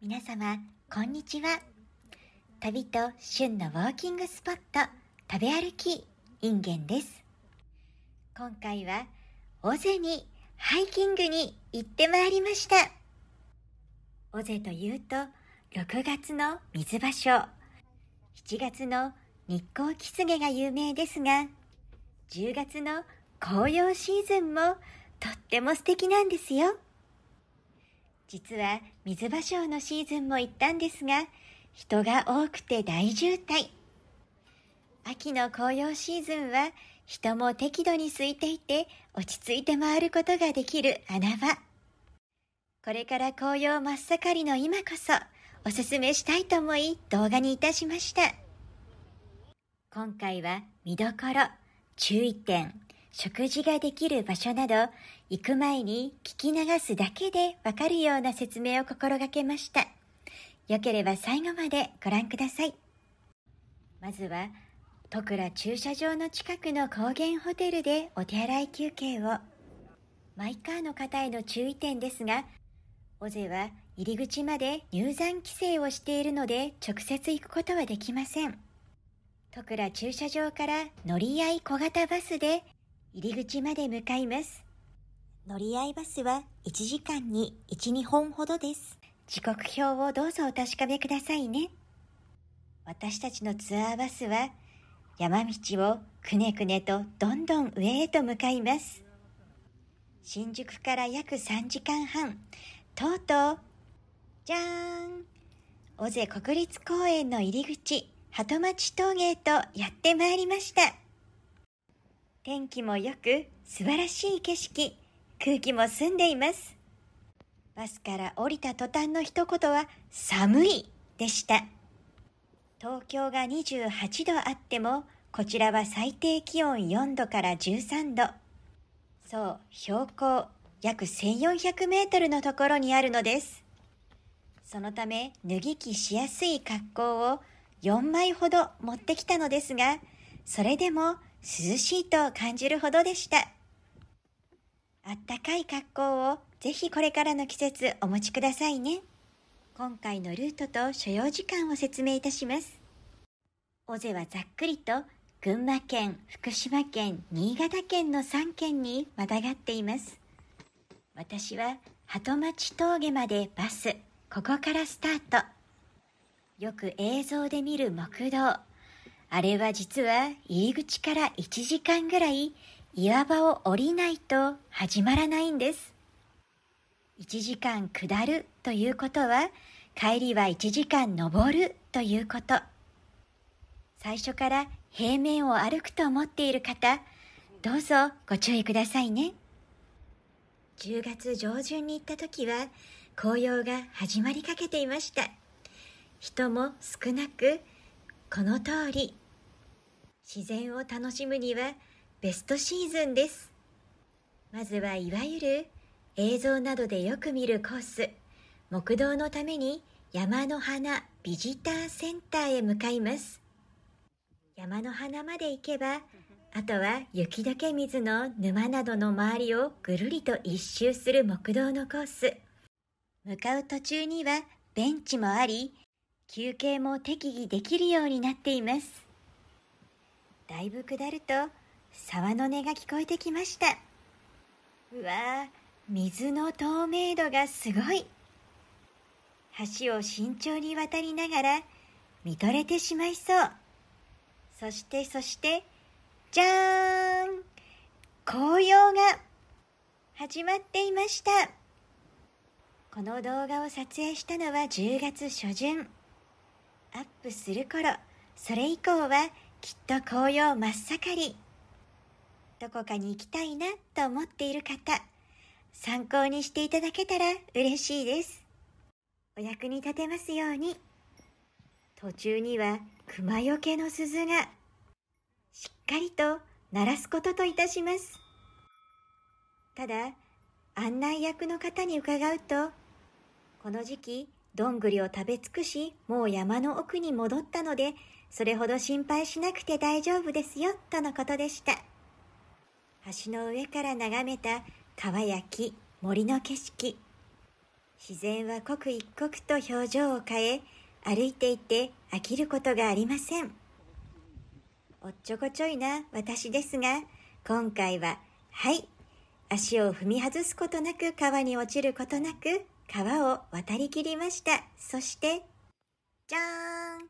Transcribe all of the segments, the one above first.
皆様こんにちは。旅と旬のウォーキングスポット食べ歩きインゲンです。今回は尾瀬にハイキングに行ってまいりました。尾瀬というと6月の水場所、7月の日光きつげが有名ですが、10月の紅葉シーズンもとっても素敵なんですよ。実は水場ショーのシーズンも行ったんですが、人が多くて大渋滞。秋の紅葉シーズンは人も適度に空いていて落ち着いて回ることができる穴場。これから紅葉真っ盛りの今こそおすすめしたいと思い動画にいたしました。今回は見どころ、注意点、食事ができる場所など、行く前に聞き流すだけでわかるような説明を心がけました。よければ最後までご覧ください。まずは、戸倉駐車場の近くの高原ホテルでお手洗い休憩を。マイカーの方への注意点ですが、尾瀬は入り口まで入山規制をしているので直接行くことはできません。戸倉駐車場から乗り合い小型バスで入り口まで向かいます。乗り合いバスは1時間に1、2本ほどです。時刻表をどうぞお確かめくださいね。私たちのツアーバスは山道をくねくねとどんどん上へと向かいます。新宿から約3時間半、とうとう、じゃーん、尾瀬国立公園の入り口、鳩町峠へとやってまいりました。天気もよく素晴らしい景色、空気も澄んでいます。バスから降りた途端の一言は寒いでした。東京が28度あっても、こちらは最低気温4度から13度。そう、標高約1400メートルのところにあるのです。そのため脱ぎ着しやすい格好を4枚ほど持ってきたのですが、それでも涼しいと感じるほどでした。あったかい格好をぜひこれからの季節お持ちくださいね。今回のルートと所要時間を説明いたします。尾瀬はざっくりと群馬県、福島県、新潟県の3県にまたがっています。私は鳩町峠までバス、ここからスタート。よく映像で見る木道。あれは実は入り口から1時間ぐらい岩場を降りないと始まらないんです。1時間下るということは、帰りは1時間登るということ。最初から平面を歩くと思っている方、どうぞご注意くださいね。10月上旬に行った時は、紅葉が始まりかけていました。人も少なく、この通り、自然を楽しむにはベストシーズンです。まずはいわゆる映像などでよく見るコース、木道のために山の花ビジターセンターへ向かいます。山の花まで行けば、あとは雪解け水の沼などの周りをぐるりと一周する木道のコース。向かう途中にはベンチもあり、休憩も適宜できるようになっています。だいぶ下ると沢の音が聞こえてきました。うわー、水の透明度がすごい。橋を慎重に渡りながら見とれてしまいそう。そしてじゃーん、紅葉が始まっていました。この動画を撮影したのは10月初旬。アップする頃、それ以降はきっと紅葉真っ盛り。どこかに行きたいなと思っている方、参考にしていただけたら嬉しいです。お役に立てますように。途中には熊よけの鈴がしっかりと鳴らすことといたします。ただ、案内役の方に伺うと、この時期どんぐりを食べ尽くし、もう山の奥に戻ったので、それほど心配しなくて大丈夫ですよとのことでした。橋の上から眺めた川や木、森の景色、自然は刻一刻と表情を変え、歩いていて飽きることがありません。おっちょこちょいな私ですが、今回は、足を踏み外すことなく川に落ちることなく川を渡りきりました。そして、じゃーん、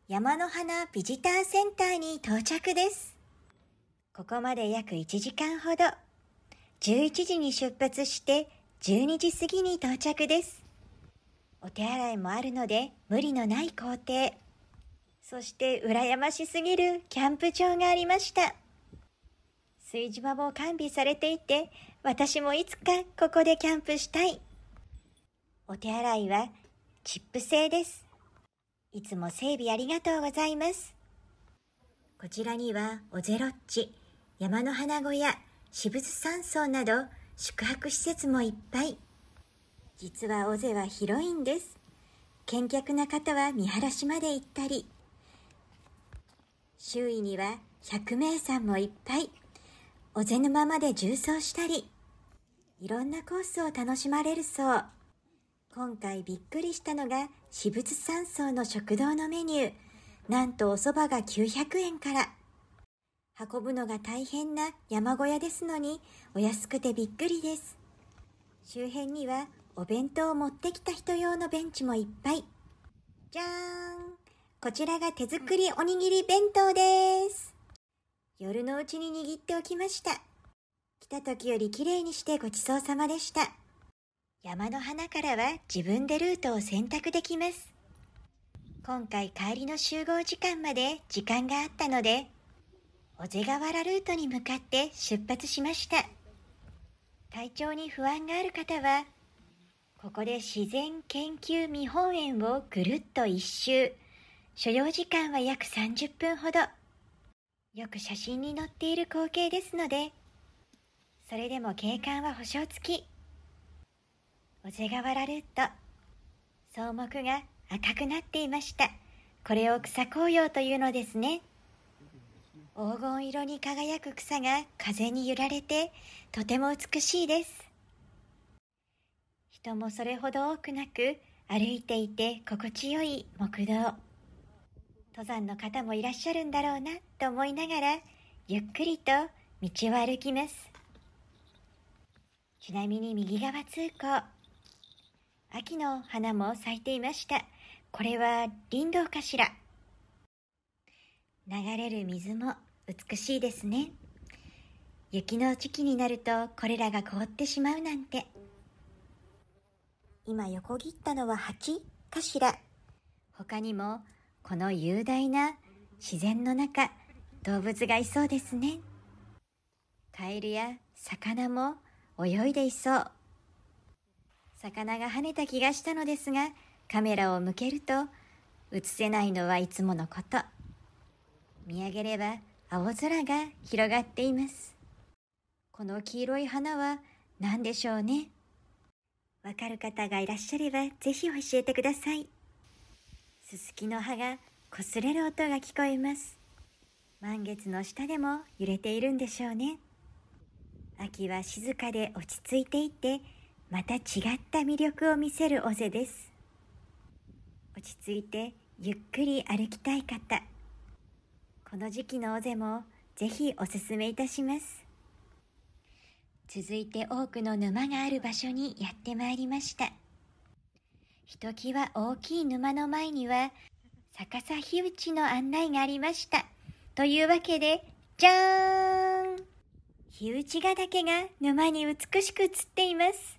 山の花ビジターセンターに到着です。ここまで約1時間ほど。11時に出発して12時過ぎに到着です。お手洗いもあるので無理のない工程。そして羨ましすぎるキャンプ場がありました。炊事場も完備されていて、私もいつかここでキャンプしたい。お手洗いはチップ製です。いつも整備ありがとうございます。こちらにはオゼロッチ、山の花小屋、私物山荘など宿泊施設もいっぱい。実は尾瀬は広いんです。見客な方は見晴らしまで行ったり、周囲には百名山もいっぱい。尾瀬沼まで縦走したり、いろんなコースを楽しまれるそう。今回びっくりしたのが私物山荘の食堂のメニュー。なんとお蕎麦が900円から。運ぶのが大変な山小屋ですのにお安くてびっくりです。周辺にはお弁当を持ってきた人用のベンチもいっぱい。じゃーん、こちらが手作りおにぎり弁当です。夜のうちに握っておきました。来た時よりきれいにしてごちそうさまでした。山の花からは自分でルートを選択できます。今回帰りの集合時間まで時間があったので、尾瀬河原ルートに向かって出発しました。体調に不安がある方は、ここで自然研究見本園をぐるっと一周。所要時間は約30分ほど。よく写真に載っている光景ですので、それでも景観は保証付き。尾瀬河原ルート、草木が赤くなっていました。これを草紅葉というのですね。黄金色に輝く草が風に揺られてとても美しいです。人もそれほど多くなく、歩いていて心地よい木道。登山の方もいらっしゃるんだろうなと思いながら、ゆっくりと道を歩きます。ちなみに右側通行。秋の花も咲いていました。これは林道かしら。流れる水も美しいですね。雪の時期になるとこれらが凍ってしまうなんて。今横切ったのは蜂かしら。他にもこの雄大な自然の中、動物がいそうですね。カエルや魚も泳いでいそう。魚が跳ねた気がしたのですが、カメラを向けると映せないのはいつものこと。見上げれば青空が広がっています。この黄色い花は何でしょうね。わかる方がいらっしゃればぜひ教えてください。ススキの葉が擦れる音が聞こえます。満月の下でも揺れているんでしょうね。秋は静かで落ち着いていて、また違った魅力を見せる尾瀬です。落ち着いてゆっくり歩きたい方、この時期の尾瀬もぜひおすすめいたします。続いて多くの沼がある場所にやってまいりました。ひときわ大きい沼の前には逆さ火打ちの案内がありました。というわけで、じゃーん、火打ちヶ岳が沼に美しく映っています。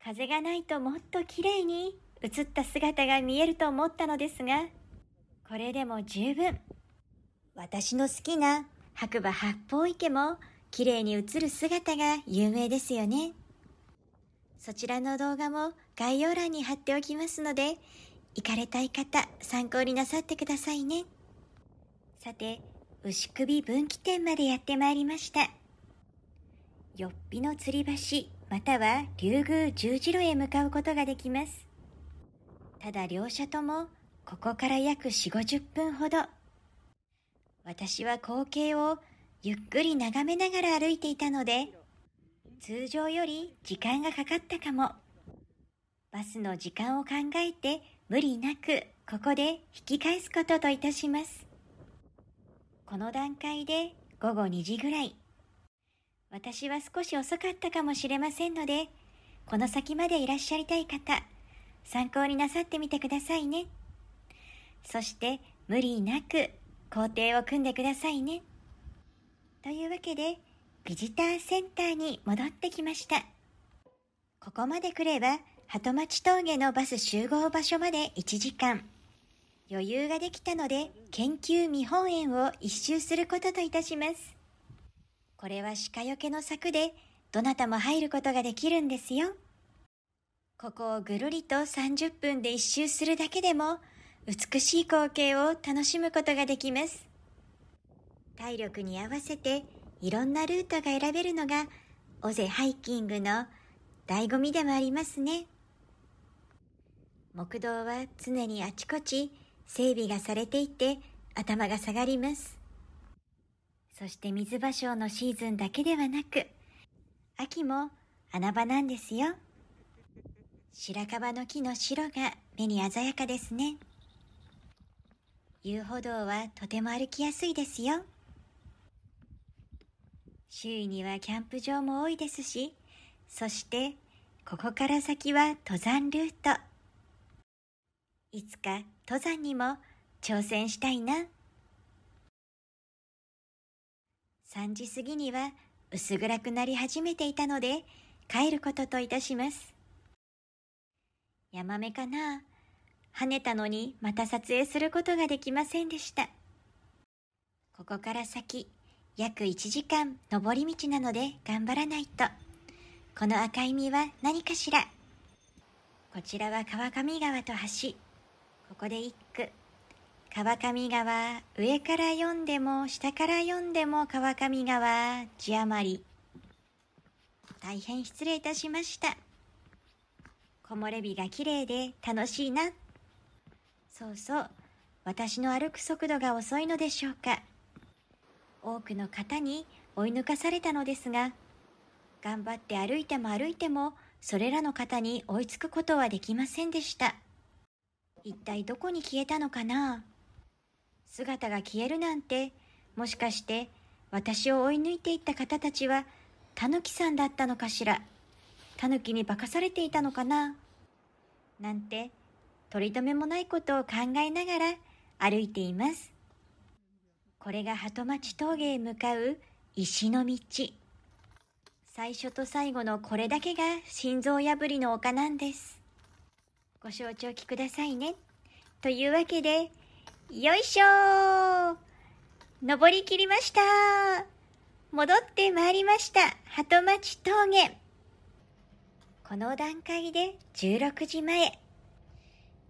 風がないともっときれいに映った姿が見えると思ったのですが、これでも十分。私の好きな白馬八方池もきれいに映る姿が有名ですよね。そちらの動画も概要欄に貼っておきますので、行かれたい方参考になさってくださいね。さて、牛首分岐点までやってまいりました。よっぴの吊り橋または竜宮十字路へ向かうことができます。ただ両者ともここから約4、50分ほど。私は光景をゆっくり眺めながら歩いていたので、通常より時間がかかったかも。バスの時間を考えて無理なくここで引き返すことといたします。この段階で午後2時ぐらい。私は少し遅かったかもしれませんので、この先までいらっしゃりたい方、参考になさってみてくださいね。そして無理なく行程を組んでくださいね。というわけで、ビジターセンターに戻ってきました。ここまで来れば、鳩町峠のバス集合場所まで1時間。余裕ができたので、研究見本園を一周することといたします。これは鹿よけの柵で、どなたも入ることができるんですよ。ここをぐるりと30分で一周するだけでも、美しい光景を楽しむことができます。体力に合わせていろんなルートが選べるのが、尾瀬ハイキングの醍醐味でもありますね。木道は常にあちこち整備がされていて頭が下がります。そして水芭蕉のシーズンだけではなく、秋も穴場なんですよ。白樺の木の白が目に鮮やかですね。遊歩道はとても歩きやすいですよ。周囲にはキャンプ場も多いですし、そしてここから先は登山ルート。いつか登山にも挑戦したいな。3時過ぎには薄暗くなり始めていたので帰ることといたします。ヤマメかな？跳ねたのにまた撮影することができませんでした。ここから先約1時間上り道なので頑張らないと。この赤い実は何かしら。こちらは川上川と橋。ここで一句。川上川、上から読んでも下から読んでも川上川字余り。大変失礼いたしました。木漏れ日がきれいで楽しいな。そうそう、私の歩く速度が遅いのでしょうか。多くの方に追い抜かされたのですが、頑張って歩いても歩いてもそれらの方に追いつくことはできませんでした。一体どこに消えたのかな。姿が消えるなんて、もしかして私を追い抜いていった方たちはタヌキさんだったのかしら。タヌキに化かされていたのかな、なんて取り留めもないことを考えながら歩いています。これが鳩町峠へ向かう石の道。最初と最後のこれだけが心臓破りの丘なんです。ご承知おきくださいね。というわけで、よいしょー、登りきりました。戻ってまいりました。鳩町峠。この段階で16時前。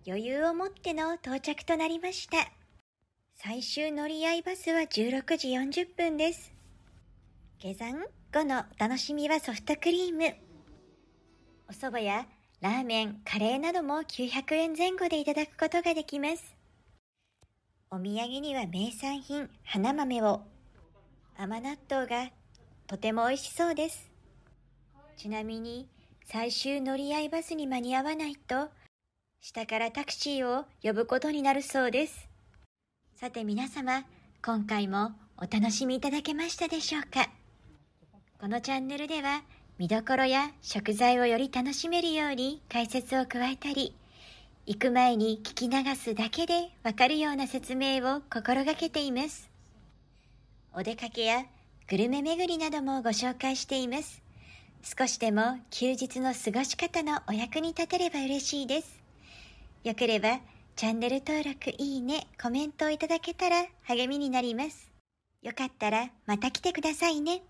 余裕を持っての到着となりました。最終乗り合いバスは16時40分です。下山後のお楽しみはソフトクリーム。お蕎麦やラーメン、カレーなども900円前後でいただくことができます。お土産には名産品、花豆を。甘納豆がとても美味しそうです。ちなみに最終乗り合いバスに間に合わないと、下からタクシーを呼ぶことになるそうです。さて皆様、今回もお楽しみいただけましたでしょうか。このチャンネルでは見どころや食材をより楽しめるように解説を加えたり、行く前に聞き流すだけでわかるような説明を心がけています。お出かけやグルメ巡りなどもご紹介しています。少しでも休日の過ごし方のお役に立てれば嬉しいです。よければチャンネル登録、いいね、コメントをいただけたら励みになります。よかったらまた来てくださいね。